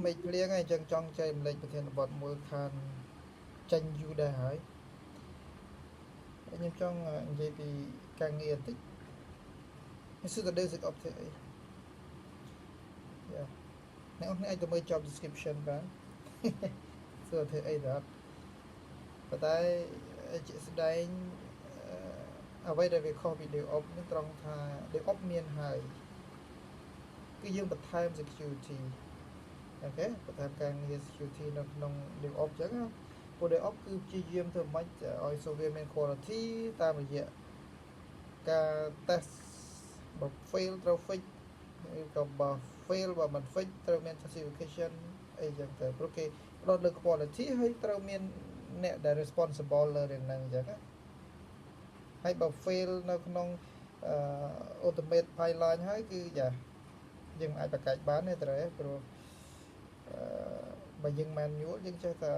មេឃភ្លៀងហើយអញ្ចឹងចង់ចែកម្លេចប្រធានបទមួយខាងចាញ់យូរដែរហើយខ្ញុំចង់និយាយពីការងារបន្តិចនេះគឺទៅសិកអបធ្វើអីយ៉ាអ្នកនរអាចទៅមើល job description បានសួរធ្វើអីដល់ប៉ុន្តែជាក់ស្ដែងអ្វីដែលវាខុសពី DevOps នេះត្រង់ថា DevOps មានហើយគឺយើងបន្ថែម security អូខេបន្ថែមការងារ security នៅក្នុង DevOps អញ្ចឹងណាពួក DevOps គឺព្យាយាមធ្វើម៉េចឲ្យ software មាន quality តាមរយៈការ test បើ fail ត្រូវ fix ឬក៏បើ fail បើមិន fix ត្រូវមាន certification អីចឹងទៅព្រោះគេផ្ដោតលើ quality ហើយត្រូវមានអ្នកដែល responsible លើរឿងហ្នឹងអញ្ចឹងណាហើយបើ fail នៅក្នុងautomate pipeline ហើយគឺយ៉ាយើងអាចបង្កើតបានទេត្រូវព្រោះបើយើង manual យើងចេះតែ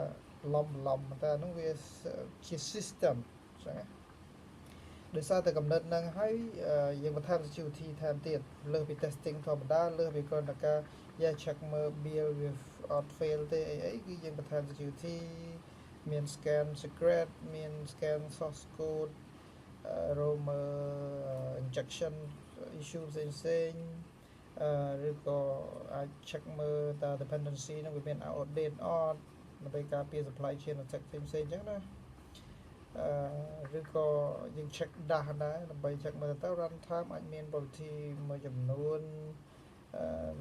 ឡំតែហ្នឹងវាជា system អញ្ចឹងណាដោយសារតែកំណត់ហ្នឹងហើយយើងបន្ថែម security ថែមទៀតលើសពី testing ធម្មតាលើសពីគ្រាន់តែការ check មើល build without fail ទេអីគឺយើងបន្ថែម security មាន scan secret មាន scan source code រម injection issue ផ្សេងឬក៏អាច check មើលតើ dependency ហ្នឹងវាមាន outdate អត់ដើម្បីការពារ supply chain attack ផ្សេងៗអញ្ចឹងណាឬក៏យើង check ដាស់ដែរដើម្បី check មើលទៅ run time អាចមាន quality មួយចំនួន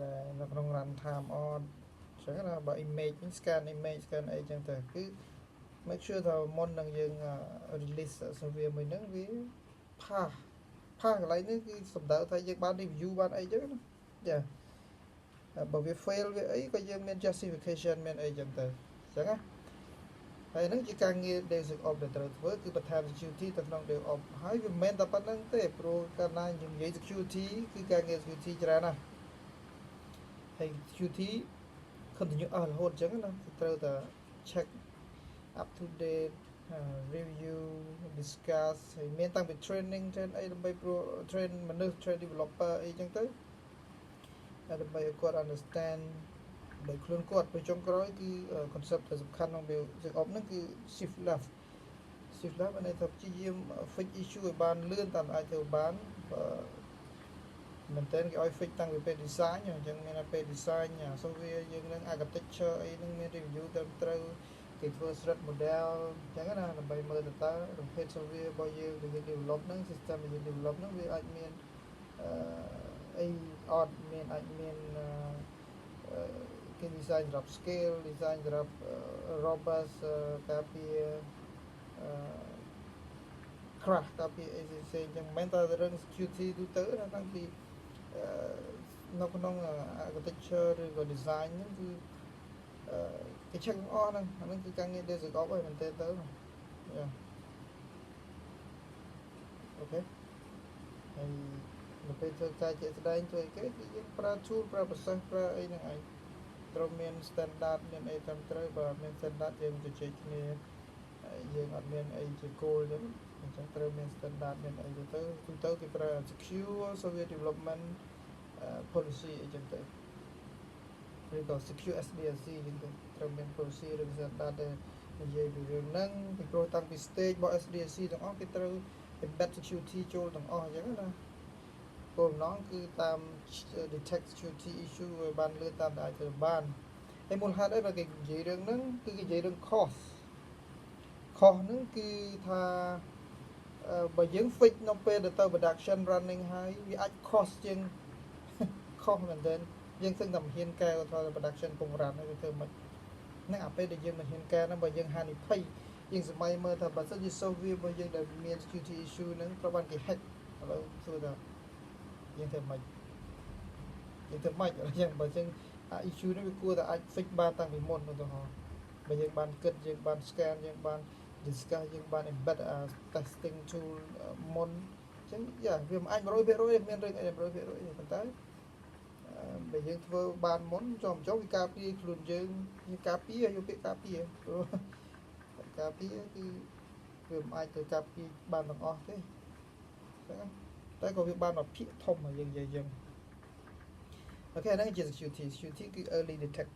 ដែលនៅក្នុង run time អត់អញ្ចឹងណាបើ image scan image scan អីអញ្ចឹងទៅគឺ make sure ថាមុននឹងយើង release software មួយហ្នឹងវាផាសកន្លែងនេះគឺសំដៅថាយើងបាន review បានអីអញ្ចឹងណាចាបើវា fail វាអីក៏យើងមាន justification មានអីអញ្ចឹងទៅអញ្ចឹងណាហើយហ្នឹងជាការងារ DevSecOps ដែលត្រូវធ្វើគឺបន្ថែម security ទៅក្នុង DevOps ហើយវាមិនមែនតែប៉ុណ្្នឹងទេព្រោះកាលណាយើងនិយាយ security គឺការងារ security ច្រើនណាស់ហើយ security continue រហូតអញ្ចឹងណាត្រូវតែ check up to date review discuss ហើយមានតាំងពី training អីដើម្បីព្រោះ train មនុស្ស train developer អីចឹងទៅដើម្បីឲ្យគាត់ understand ដោយខ្លួនគាត់ពេលចុងក្រោយគឺ concept ដែលសំខាន់ក្នុង DevOps ហ្នឹងគឺ shift left អានេះថាព្យាយាម fix issue ឲ្យបានលឿនតាមអាចធ្វើបានមែនតើគេឲ្យ fix តាំងពីពេល design អញ្ចឹងមានតែពេល design software យើងនឹង architecture អីហ្នឹងមាន review ត្រឹមត្រូវគេធ្វើ threat model អញ្ចឹងណាដើម្បីមើលតើប្រភេទ software របស់យើងដែលយើង develop ហ្នឹង system ដែលយើង develop ហ្នឹងវាអាចមានអីអត់មានអាចមានគេ design សម្រាប់ scale design សម្រាប់ robust ការពារcrash ការពារអីផ្សេងៗអញ្ចឹងមិនមែនតែរឿង security ទូទៅណាតាំងពីនៅក្នុង architecture ឬក៏ design ហ្នឹងគឺគេ check ទាំងអស់ហ្នឹងអាហ្នឹងគឺការងារ DevSecOps ហើយមែនទេទៅអូខេហើយនៅពេលធ្វើការជាក់ស្ដែងធ្វើអីគេគឺយើងប្រើ tool ប្រើ process ប្រើអីហ្នឹងឯងត្រូវមាន standard មានអីត្រឹមត្រូវបើអត់មាន standard យើងជជែកគ្នាយើងអត់មានអីជាគោលអញ្ចឹងត្រូវមាន standard មានអីទៅទូទៅគេប្រើ secure software development policy អីចឹងទៅឬក៏ secure SDLC អញ្ចឹងទៅត្រូវមាន policy ឬ standard ដែលនិយាយពីរឿងហ្នឹងពីព្រោះតាំងពី stage របស់ SDLC ទាំងអស់គេត្រូវ embed security ចូលទាំងអស់អញ្ចឹងណាគោលបំណងគឺតាម detect security issue ឲ្យបានលឿនតាមដែលអាចធ្វើបានហើយមូលហេតុអីបើគេនិយាយរឿងហ្នឹងគឺគេនិយាយរឿង cost ហ្នឹងគឺថាបើយើង fix នៅពេលទៅ production running ហើយវាអាច cost ជាង cost មែនទែនយើងស្ទឹងតែមិនហ៊ានកែថា production ពង run ហើយវាធ្វើមិនហ្នឹងអាពេលដែលយើងមិនហ៊ានកែហ្នឹងបើយើងហានិភ័យយើងសម័យមើលថាបើសិនជា software របស់យើងដែលមាន security issue ហ្នឹងត្រូវបានគេ hack ឥឡូវសួរថាយើងធ្វើមិនយ៉ាងបើចឹងអា issue នេះវាគួរតែអាច fix បានតាំងពីមុនឧទាហរណ៍បើយើងបានគិតយើងបាន scan យើងបាន discuss យើងបាន embed testing tool មុនអញ្ចឹងយ៉ាវាមិនអាច 100% មានរឿងអី 100% ទេប៉ុន្តែបើយើងធ្វើបានមុនចុះវាការពារខ្លួនយើងការពារយកពាក្យការពារព្រោះការពារគឺវាមិនអាចទៅការពារបានទាំងអស់ទេតែក៏វាបានមកភាគធំមកយើងនិយាយយើង អូខេហ្នឹងជា security គឺ early detect